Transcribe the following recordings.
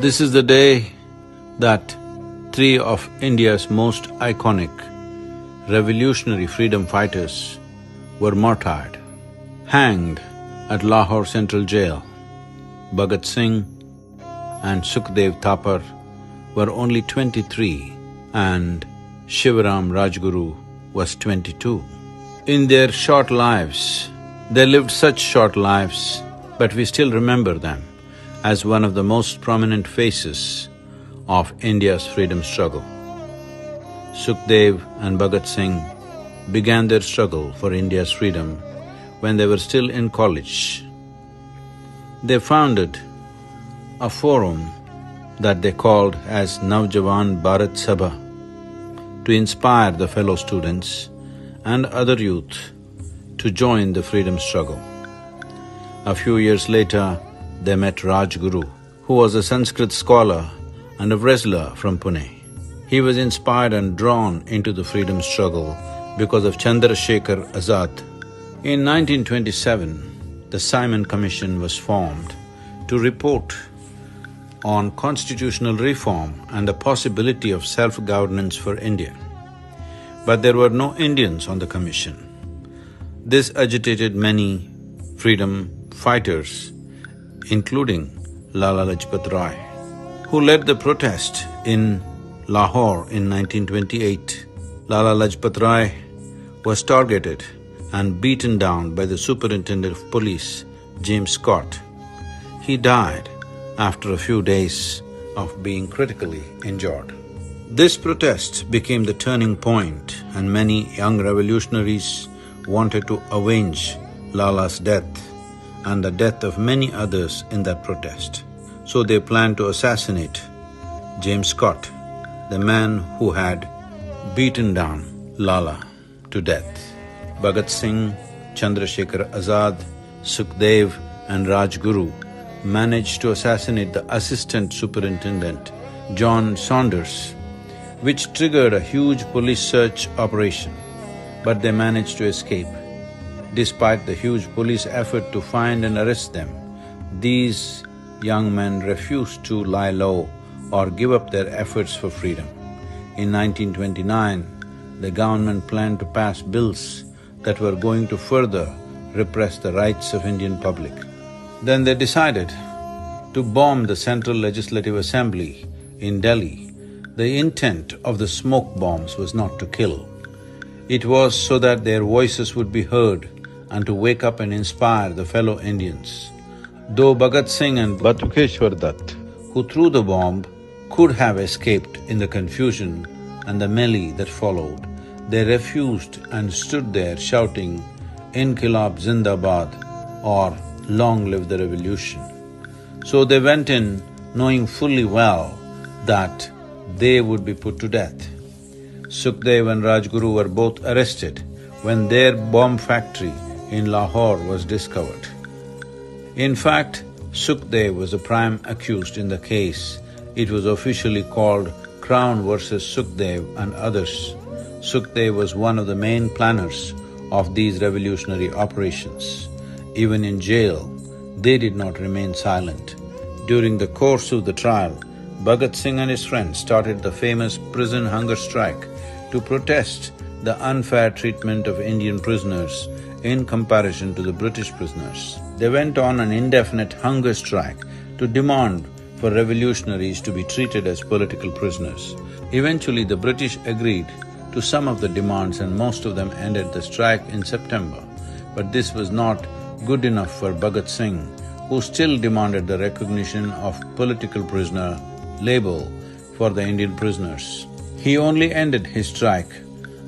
This is the day that three of India's most iconic revolutionary freedom fighters were martyred, hanged at Lahore Central Jail. Bhagat Singh and Sukhdev Thapar were only 23 and Shivaram Rajguru was 22. In their short lives, they lived such short lives, but we still remember them as one of the most prominent faces of India's freedom struggle. Sukhdev and Bhagat Singh began their struggle for India's freedom when they were still in college. They founded a forum that they called as Navjawan Bharat Sabha to inspire the fellow students and other youth to join the freedom struggle. A few years later, they met Rajguru, who was a Sanskrit scholar and a wrestler from Pune. He was inspired and drawn into the freedom struggle because of Chandrasekhar Azad. In 1927, the Simon Commission was formed to report on constitutional reform and the possibility of self-governance for India. But there were no Indians on the commission. This agitated many freedom fighters, including Lala Lajpat Rai, who led the protest in Lahore in 1928. Lala Lajpat Rai was targeted and beaten down by the Superintendent of Police, James Scott. He died after a few days of being critically injured. This protest became the turning point and many young revolutionaries wanted to avenge Lala's death and the death of many others in that protest. So they planned to assassinate James Scott, the man who had beaten down Lala to death. Bhagat Singh, Chandrasekhar Azad, Sukhdev and Rajguru managed to assassinate the assistant superintendent, John Saunders, which triggered a huge police search operation, but they managed to escape. Despite the huge police effort to find and arrest them, these young men refused to lie low or give up their efforts for freedom. In 1929, the government planned to pass bills that were going to further repress the rights of Indian public. Then they decided to bomb the Central Legislative Assembly in Delhi. The intent of the smoke bombs was not to kill. It was so that their voices would be heard and to wake up and inspire the fellow Indians. Though Bhagat Singh and Batukeshwar Dutt, who threw the bomb, could have escaped in the confusion and the melee that followed, they refused and stood there shouting, "Inqilab Zindabad" or "Long live the revolution." So they went in knowing fully well that they would be put to death. Sukhdev and Rajguru were both arrested when their bomb factory in Lahore was discovered. In fact, Sukhdev was the prime accused in the case. It was officially called Crown versus Sukhdev and others. Sukhdev was one of the main planners of these revolutionary operations. Even in jail, they did not remain silent. During the course of the trial, Bhagat Singh and his friends started the famous prison hunger strike to protest the unfair treatment of Indian prisoners in comparison to the British prisoners. They went on an indefinite hunger strike to demand for revolutionaries to be treated as political prisoners. Eventually, the British agreed to some of the demands and most of them ended the strike in September. But this was not good enough for Bhagat Singh, who still demanded the recognition of political prisoner label for the Indian prisoners. He only ended his strike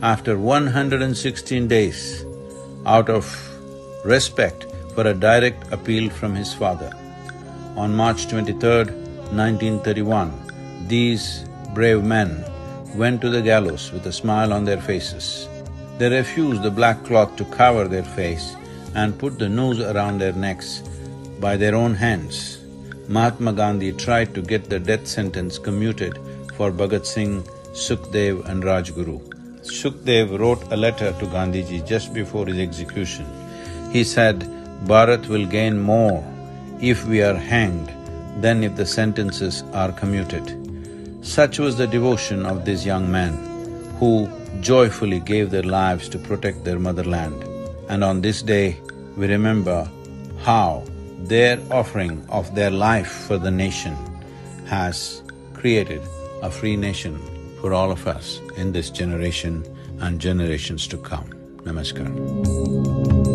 after 116 days out of respect for a direct appeal from his father. On March 23rd, 1931, these brave men went to the gallows with a smile on their faces. They refused the black cloth to cover their face and put the noose around their necks by their own hands. Mahatma Gandhi tried to get the death sentence commuted for Bhagat Singh, Sukhdev and Rajguru. Sukhdev wrote a letter to Gandhiji just before his execution. He said, "Bharat will gain more if we are hanged than if the sentences are commuted. Such was the devotion of these young men who joyfully gave their lives to protect their motherland. And on this day, we remember how their offering of their life for the nation has created a free nation for all of us in this generation and generations to come. Namaskar.